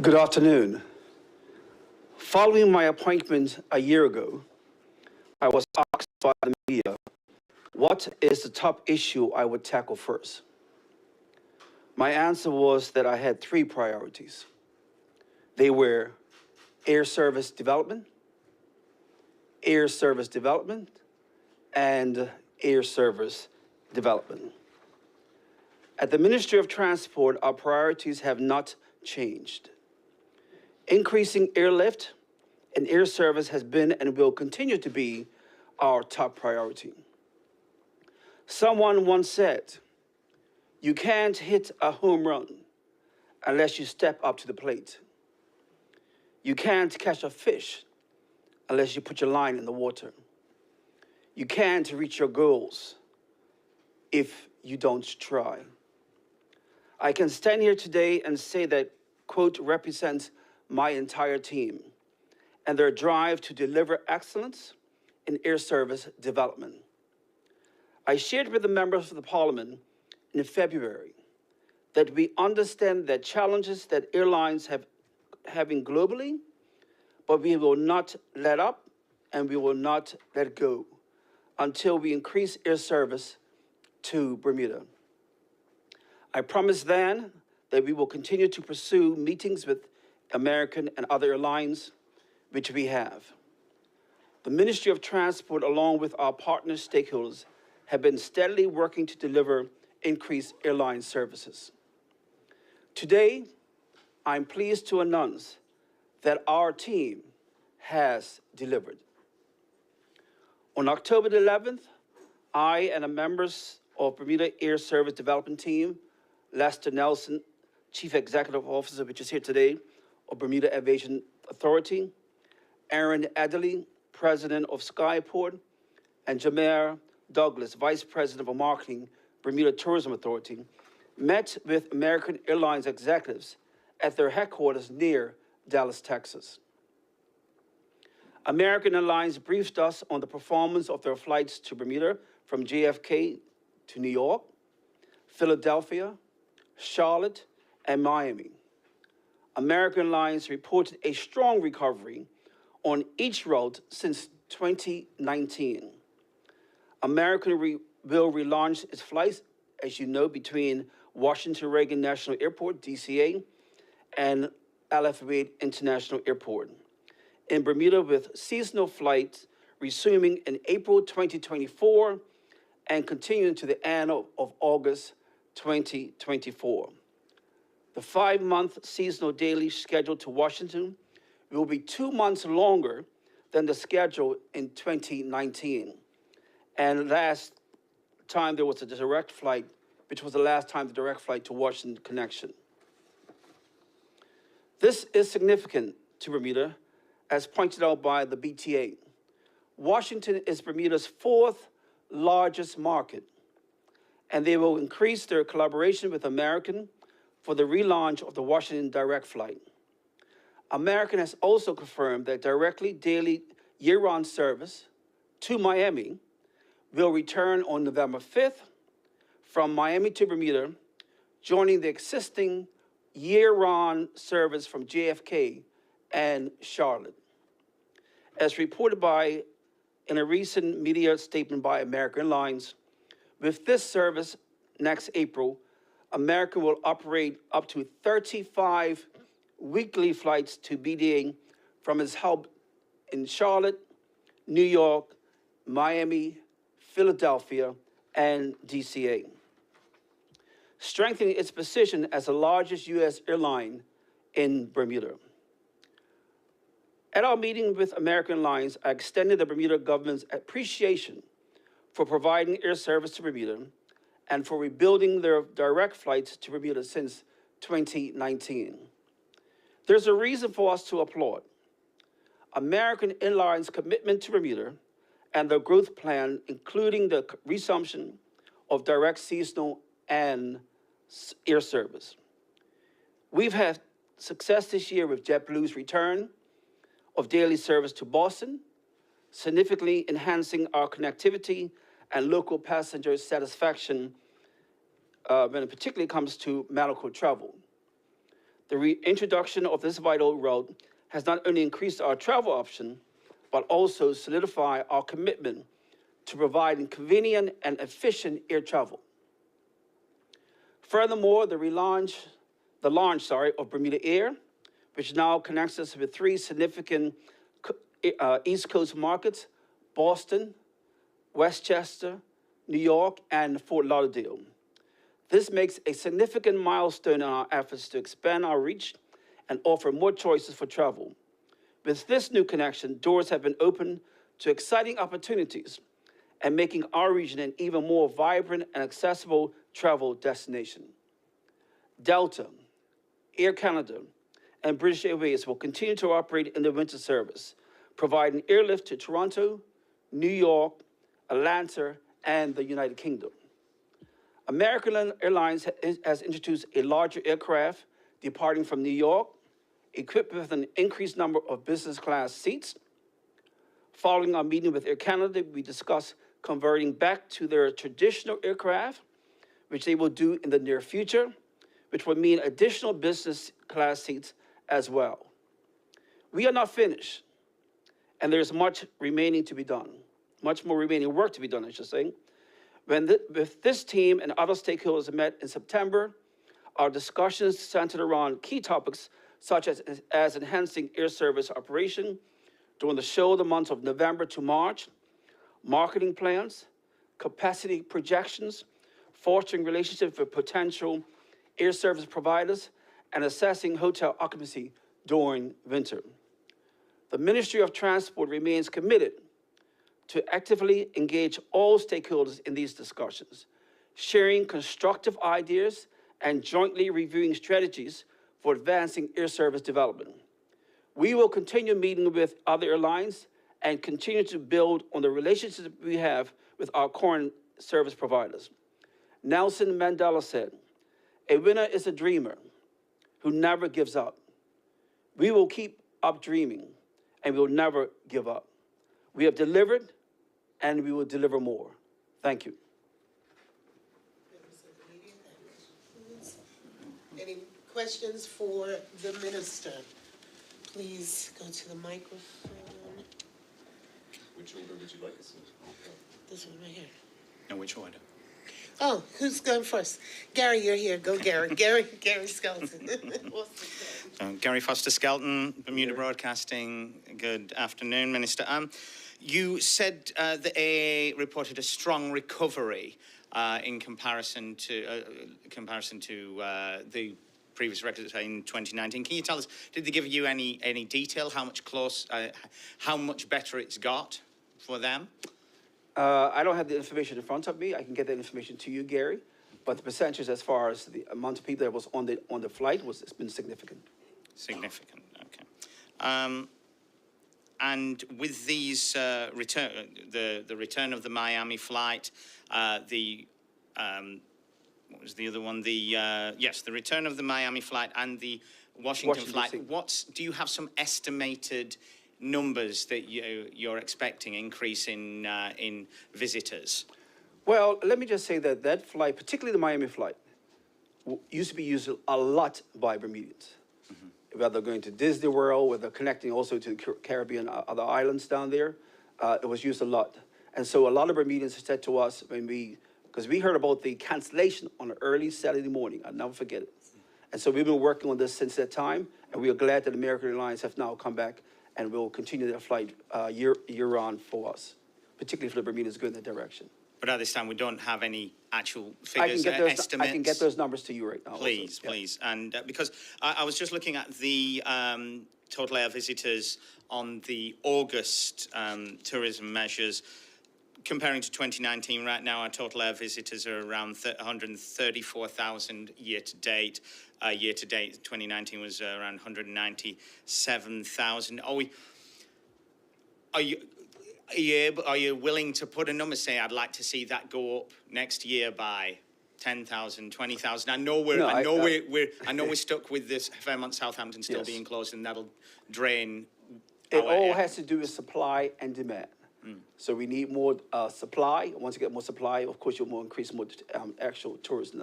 Good afternoon. Following my appointment a year ago, I was asked by the media, what is the top issue I would tackle first? My answer was that I had three priorities. They were air service development, and air service development. At the Ministry of Transport, our priorities have not changed. Increasing airlift and air service has been and will continue to be our top priority. Someone once said, you can't hit a home run unless you step up to the plate. You can't catch a fish unless you put your line in the water. You can't reach your goals if you don't try. I can stand here today and say that, quote, represents my entire team and their drive to deliver excellence in air service development. I shared with the members of the Parliament in February that we understand the challenges that airlines have having globally, but we will not let up and we will not let go until we increase air service to Bermuda. I promised then that we will continue to pursue meetings with American and other airlines, which we have. The Ministry of Transport, along with our partner stakeholders, have been steadily working to deliver increased airline services. Today, I'm pleased to announce that our team has delivered. On October the 11th, I and the members of Bermuda Air Service Development Team, Lester Nelson, Chief Executive Officer, which is here today, of Bermuda Aviation Authority, Aaron Adderley, President of Skyport, and Jameer Douglas, Vice President of Marketing, Bermuda Tourism Authority, met with American Airlines executives at their headquarters near Dallas, Texas. American Airlines briefed us on the performance of their flights to Bermuda from JFK to New York, Philadelphia, Charlotte, and Miami. American Airlines reported a strong recovery on each route since 2019. American will relaunch its flights, as you know, between Washington Reagan National Airport, DCA, and LAX International Airport in Bermuda, with seasonal flights resuming in April 2024 and continuing to the end of August 2024. The 5-month seasonal daily schedule to Washington will be 2 months longer than the schedule in 2019. And last time there was a direct flight, which was the last time the direct flight to Washington connection. This is significant to Bermuda, as pointed out by the BTA. Washington is Bermuda's 4th largest market, and they will increase their collaboration with American for the relaunch of the Washington direct flight. American has also confirmed that directly daily year-round service to Miami will return on November 5th from Miami to Bermuda, joining the existing year-round service from JFK and Charlotte. As reported in a recent media statement by American Airlines, with this service next April, American will operate up to 35 weekly flights to BDA from its hub in Charlotte, New York, Miami, Philadelphia, and DCA, strengthening its position as the largest U.S. airline in Bermuda. At our meeting with American Airlines, I extended the Bermuda government's appreciation for providing air service to Bermuda and for rebuilding their direct flights to Bermuda since 2019. There's a reason for us to applaud American Airlines' commitment to Bermuda and their growth plan, including the resumption of direct seasonal and air service. We've had success this year with JetBlue's return of daily service to Boston, significantly enhancing our connectivity and local passenger satisfaction when it particularly comes to medical travel. The reintroduction of this vital route has not only increased our travel option, but also solidified our commitment to providing convenient and efficient air travel. Furthermore, the launch of Bermuda Air, which now connects us with three significant East Coast markets: Boston, Westchester, New York, and Fort Lauderdale. This makes a significant milestone in our efforts to expand our reach and offer more choices for travel. With this new connection, doors have been opened to exciting opportunities and making our region an even more vibrant and accessible travel destination. Delta, Air Canada, and British Airways will continue to operate in the winter service, providing airlift to Toronto, New York, Atlanta, and the United Kingdom. American Airlines has introduced a larger aircraft departing from New York, equipped with an increased number of business class seats. Following our meeting with Air Canada, we discussed converting back to their traditional aircraft, which they will do in the near future, which will mean additional business class seats as well. We are not finished, and there's much remaining to be done, much more remaining work to be done, I should say. With this team and other stakeholders met in September, our discussions centered around key topics such as enhancing air service operation during the shoulder months of November to March, marketing plans, capacity projections, fostering relationships with potential air service providers, and assessing hotel occupancy during winter. The Ministry of Transport remains committed to actively engage all stakeholders in these discussions, sharing constructive ideas and jointly reviewing strategies for advancing air service development. We will continue meeting with other airlines and continue to build on the relationships we have with our current service providers. Nelson Mandela said, "A winner is a dreamer who never gives up." We will keep up dreaming, and we will never give up. We have delivered, and we will deliver more. Thank you. Any questions for the minister? Please go to the microphone. Which order would you like us in? This one right here. In which order? Oh, who's going first? Gary, you're here. Go, Gary. Gary Skelton. Gary Foster Skelton, Bermuda Broadcasting. Good afternoon, Minister. You said the AA reported a strong recovery in comparison to the previous records in 2019. Can you tell us, did they give you any detail how much better it's got for them? I don't have the information in front of me. I can get that information to you, Gary. But the percentage as far as the amount of people that was on the flight it's been significant. Significant, okay. And with these the return of the Miami flight, what was the other one? The return of the Miami flight and the Washington flight. Do you have some estimated numbers that you're expecting increase in visitors? Well, let me just say that flight, particularly the Miami flight, used to be used a lot by Bermudians. Mm-hmm. Whether going to Disney World, whether connecting also to the Caribbean, other islands down there, it was used a lot. And so a lot of Bermudians said to us because we heard about the cancellation on an early Saturday morning. I'll never forget it. And so we've been working on this since that time, and we are glad that American Airlines have now come back and will continue their flight year-round for us, particularly for the Bermudians going in that direction. But at this time, we don't have any actual figures, estimates. I can get those numbers to you right now. Please, also. Please. Yeah. And because I was just looking at the total air visitors on the August tourism measures, comparing to 2019, right now our total air visitors are around 134,000 year to date. Year to date, 2019 was around 197,000. Are you willing to put a number? Say, I'd like to see that go up next year by 10,000, 20,000. I know we're stuck with this Fairmont Southampton still being closed, and that'll drain. It all has to do with supply and demand. So we need more supply. Once you get more supply, of course, you'll increase more actual tourism.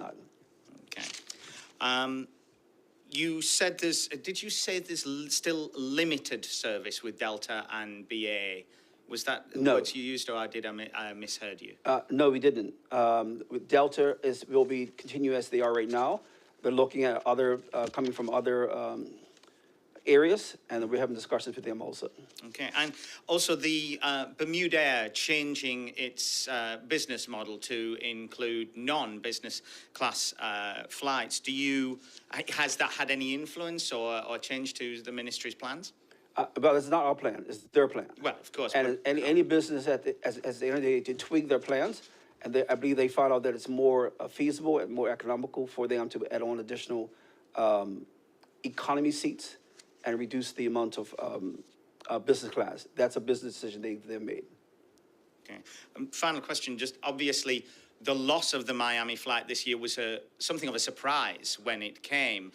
Okay. you said did you say there's still limited service with Delta and BA? Was that No. words you used, or I misheard you? No, we didn't. With Delta will be continue as they are right now. They're looking at other, coming from other areas, and we're having discussions with them also. Okay, and also the Bermuda Air changing its business model to include non-business class flights. Has that had any influence or change to the ministry's plans? Well, it's not our plan, it's their plan. Well, of course. And any business at the end of the day to tweak their plans, and I believe they found out that it's more feasible and more economical for them to add on additional economy seats and reduce the amount of business class. That's a business decision they've made. Okay. Final question, just obviously the loss of the Miami flight this year was something of a surprise when it came,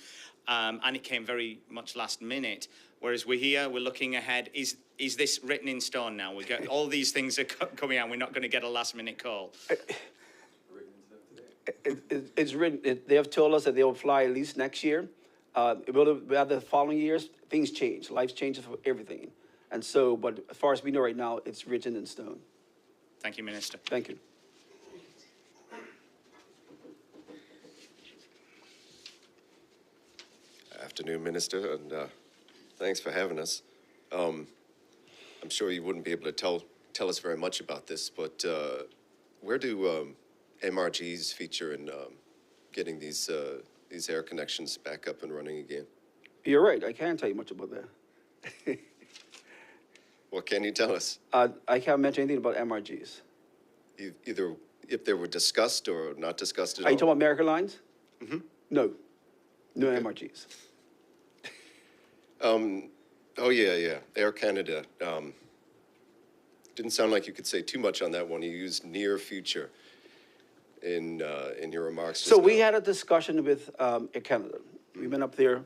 and it came very much last minute. Whereas we're looking ahead. Is this written in stone now? We get all these things are coming out. We're not going to get a last minute call. It's written. They have told us that they will fly at least next year. The following years, things change. Life changes for everything. And so, but as far as we know right now, it's written in stone. Thank you, Minister. Thank you. Afternoon, Minister, and thanks for having us. I'm sure you wouldn't be able to tell us very much about this, but where do MRGs feature in getting these air connections back up and running again? You're right. I can't tell you much about that. What can you tell us? I can't mention anything about MRGs. Either if they were discussed or not discussed at all? Are you talking about American Airlines? Mm-hmm. No. No Okay. MRGs. Oh, yeah. Air Canada. Didn't sound like you could say too much on that one. You used near future in your remarks. So just we now. had a discussion with Air Canada. We went up there,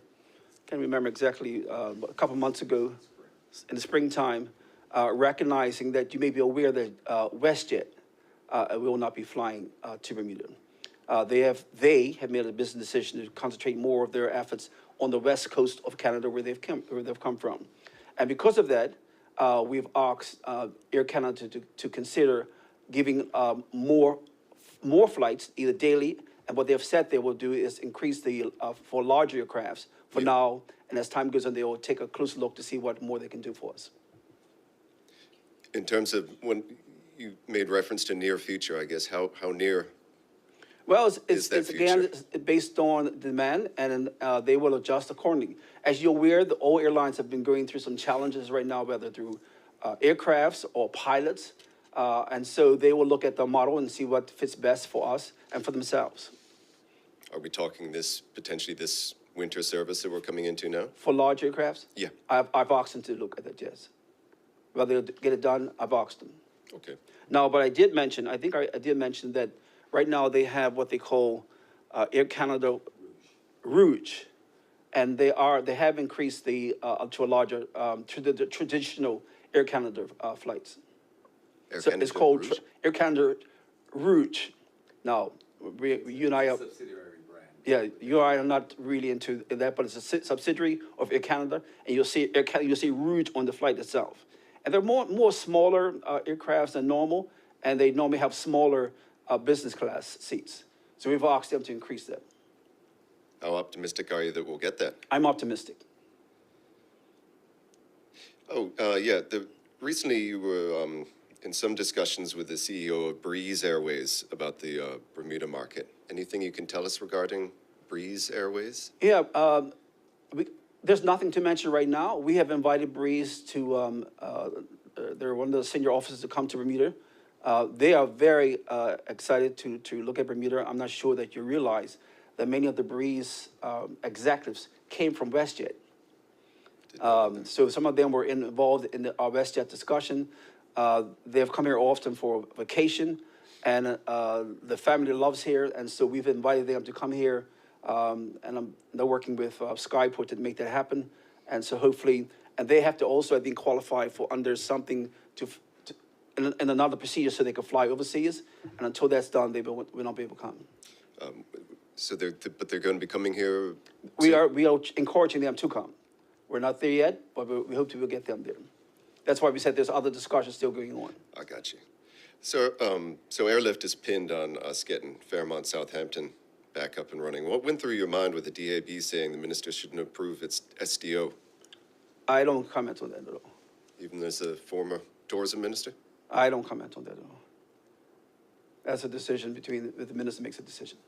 can't remember exactly, a couple months ago in the springtime, recognizing that you may be aware that WestJet will not be flying to Bermuda. They have made a business decision to concentrate more of their efforts on the west coast of Canada where they've come from. And because of that, we've asked Air Canada to consider giving more flights, either daily, and what they've said they will do is increase the for larger aircrafts for now, and as time goes on, they will take a closer look to see what more they can do for us. In terms of when you made reference to near future, I guess, how near? Well, Is it's that again future? it's based on demand, and they will adjust accordingly. As you're aware, all airlines have been going through some challenges right now, whether through aircrafts or pilots, and so they will look at the model and see what fits best for us and for themselves. Are we talking potentially this winter service that we're coming into now? For large aircrafts, Yeah. I've asked them to look at that, yes. Whether they'll get it done, I've asked them. Okay. Now, but I did mention, I think I did mention that right now they have what they call Air Canada Rouge, and they have increased up to a larger to the traditional Air Canada flights. Air So Canada it's called Rouge? Air Canada Rouge. Now, you and I are. Yeah, you and I are not really into that, but it's a subsidiary of Air Canada, and you'll see Rouge on the flight itself. And they're more smaller aircrafts than normal, and they normally have smaller business class seats. So we've asked them to increase that. How optimistic are you that we'll get that? I'm optimistic. Oh, yeah. Recently, you were in some discussions with the CEO of Breeze Airways about the Bermuda market. Anything you can tell us regarding Breeze Airways? Yeah, there's nothing to mention right now. We have invited Breeze to, they're one of the senior officers to come to Bermuda. They are very excited to look at Bermuda. I'm not sure that you realize that many of the Breeze executives came from WestJet. So some of them were involved in our WestJet discussion. They've come here often for vacation, and the family loves here, and so we've invited them to come here, and they're working with Skyport to make that happen, and so hopefully, and they have to also, I think, qualify for under something in another procedure so they can fly overseas, and until that's done, they will not be able to come. So but they're going to be coming here. We are encouraging them to come. We're not there yet, but we hope to get them there. That's why we said there's other discussions still going on. I got you. So Airlift is pinned on us getting Fairmont Southampton back up and running. What went through your mind with the DAB saying the minister shouldn't approve its SDO, I don't comment on that at all. even as a former tourism minister? I don't comment on that at all. That's a decision between, the minister makes a decision.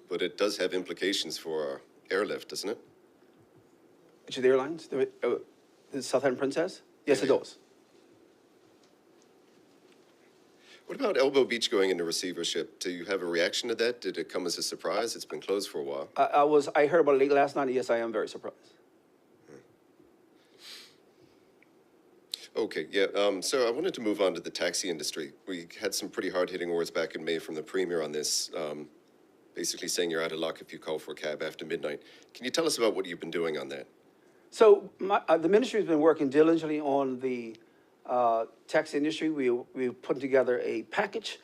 But it does have implications for Airlift, doesn't it? Which are the airlines? The Southampton Princess? Yes, it does. What about Elbow Beach going into receivership? Do you have a reaction to that? Did it come as a surprise? It's been closed for a while. I heard about it late last night, and yes, I am very surprised. Okay, yeah. So I wanted to move on to the taxi industry. We had some pretty hard-hitting words back in May from the Premier on this, basically saying you're out of luck if you call for a cab after midnight. Can you tell us about what you've been doing on that? So the ministry has been working diligently on the taxi industry. We've put together a package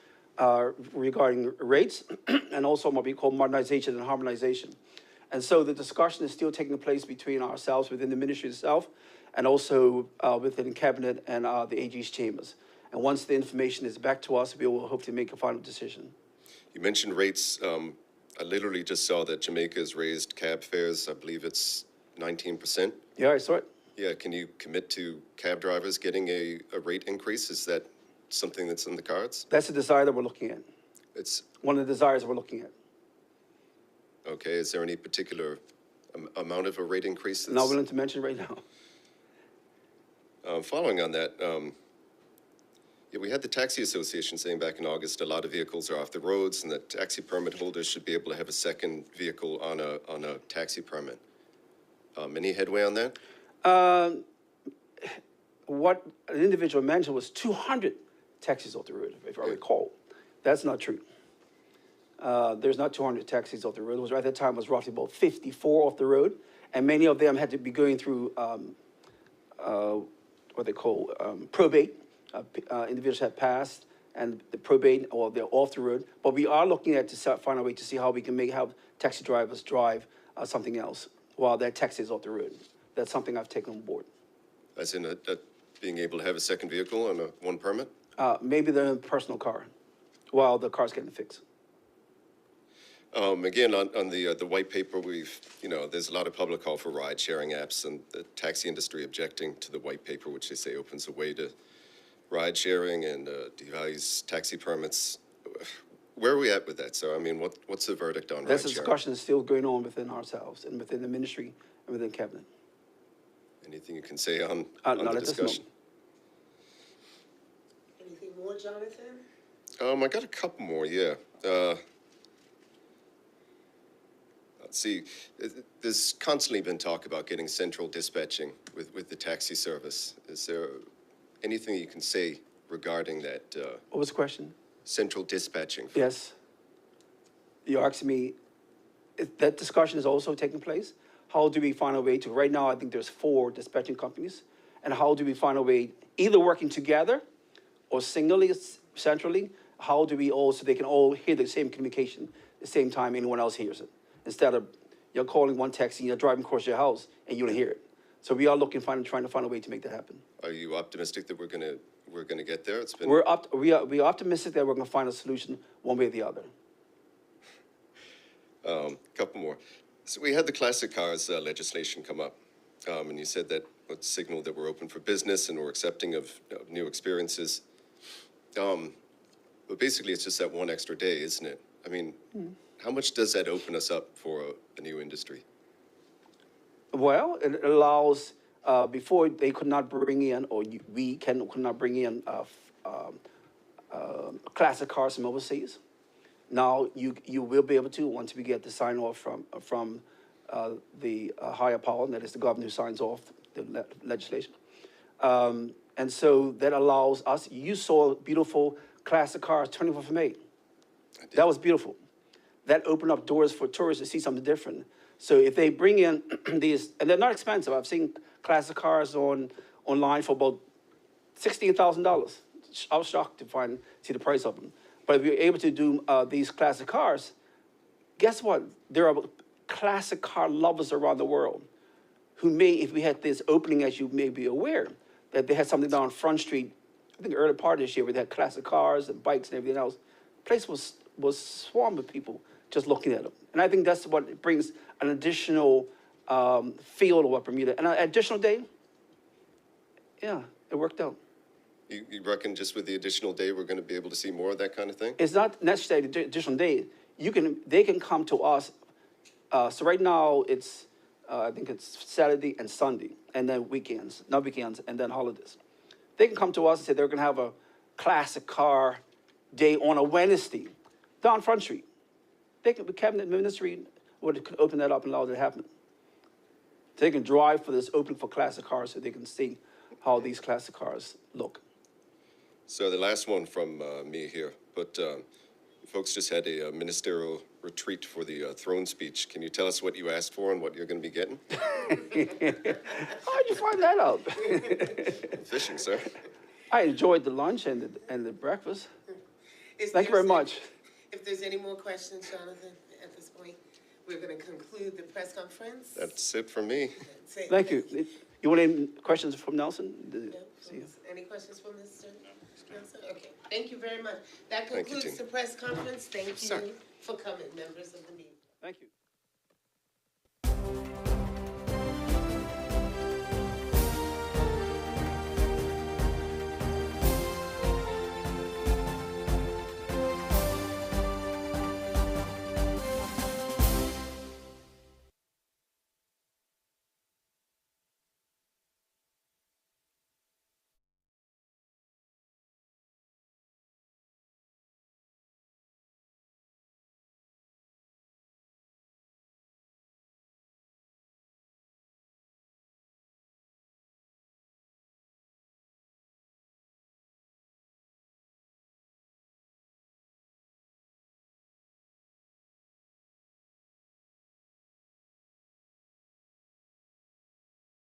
regarding rates and also what we call modernization and harmonization. And so the discussion is still taking place between ourselves within the ministry itself and also within cabinet and the AG's chambers. And once the information is back to us, we will hope to make a final decision. You mentioned rates. I literally just saw that Jamaica has raised cab fares. I believe it's 19%. Yeah, I saw it. Yeah, can you commit to cab drivers getting a rate increase? Is that something that's in the cards? That's a desire that we're looking at. It's One of the desires we're looking at. okay. Is there any particular amount of a rate increase? That's, Not willing to mention right now. Following on that, yeah, we had the Taxi Association saying back in August a lot of vehicles are off the roads and that taxi permit holders should be able to have a second vehicle on a taxi permit. Any headway on that? What an individual mentioned was 200 taxis off the road, if I recall. That's not true. There's not 200 taxis off the road. It was, at that time, it was roughly about 54 off the road, and many of them had to be going through what they call probate. Individuals have passed, and the probate, or they're off the road. But we are looking at to find a way to see how we can have taxi drivers drive something else while their taxi is off the road. That's something I've taken on board. As in being able to have a second vehicle on one permit? Maybe their own personal car while the car's getting fixed. Again, on the white paper, there's a lot of public call for ride-sharing apps and the taxi industry objecting to the white paper, which they say opens a way to ride-sharing and devalues taxi permits. Where are we at with that? So, I mean, what's the verdict on ride-sharing? That's a discussion that's still going on within ourselves and within the ministry and within cabinet. Anything you can say on Not the at this moment. discussion? Anything more, Jonathan? I got a couple more, yeah. Let's see. There's constantly been talk about getting central dispatching with the taxi service. Is there anything you can say regarding that? What was the question? Central dispatching? Yes. You're asking me, if that discussion is also taking place? How do we find a way to, right now, I think there's 4 dispatching companies, and how do we find a way, either working together or singly, centrally, how do we so they can all hear the same communication at the same time anyone else hears it? Instead of you're calling one taxi, you're driving across your house, and you don't hear it. So we are trying to find a way to make that happen. Are you optimistic that we're gonna get there? It's been We are optimistic that we're going to find a solution one way or the other. couple more. So we had the classic cars legislation come up, and you said that it signaled that we're open for business and we're accepting of new experiences. But basically, it's just that one extra day, isn't it? I mean, how much does that open us up for a new industry? Well, it allows, before they could not bring in, or could not bring in classic cars from overseas. Now you will be able to, once we get the sign off from the higher power, and that is the governor who signs off the legislation. And so that allows us, you saw beautiful classic cars 24th of May. That was beautiful. That opened up doors for tourists to see something different. So if they bring in these, and they're not expensive. I've seen classic cars online for about $16,000. I was shocked to see the price of them. But if you're able to do these classic cars, guess what? There are classic car lovers around the world who may, if we had this opening, as you may be aware, that they had something down on Front Street, I think early part of this year, where they had classic cars and bikes and everything else. The place was swarmed with people just looking at them. And I think that's what it brings an additional feel to what Bermuda. And an additional day, yeah, it worked out. You reckon just with the additional day, we're going to be able to see more of that kind of thing? It's not necessarily the additional day. They can come to us. So right now it's, I think it's Saturday and Sunday, and then weekends, not weekends, and then holidays. They can come to us and say they're going to have a classic car day on a Wednesday down Front Street. They can, the cabinet ministry would open that up and allow that to happen. So they can drive for this opening for classic cars so they can see how these classic cars look. So the last one from me here, but folks just had a ministerial retreat for the throne speech. Can you tell us what you asked for and what you're going to be getting? How'd you find that out? Fishing, sir. I enjoyed the lunch and the breakfast. Thank you very much. If there's any more questions, Jonathan, at this point, we're going to conclude the press conference. That's it for me. Thank you. You want any questions from Nelson? No? Any questions from Mr. Nelson? Okay, thank you very much. That Thank you, concludes Tina. the press conference. Thank you Sorry. for coming, members of the meeting. Thank you.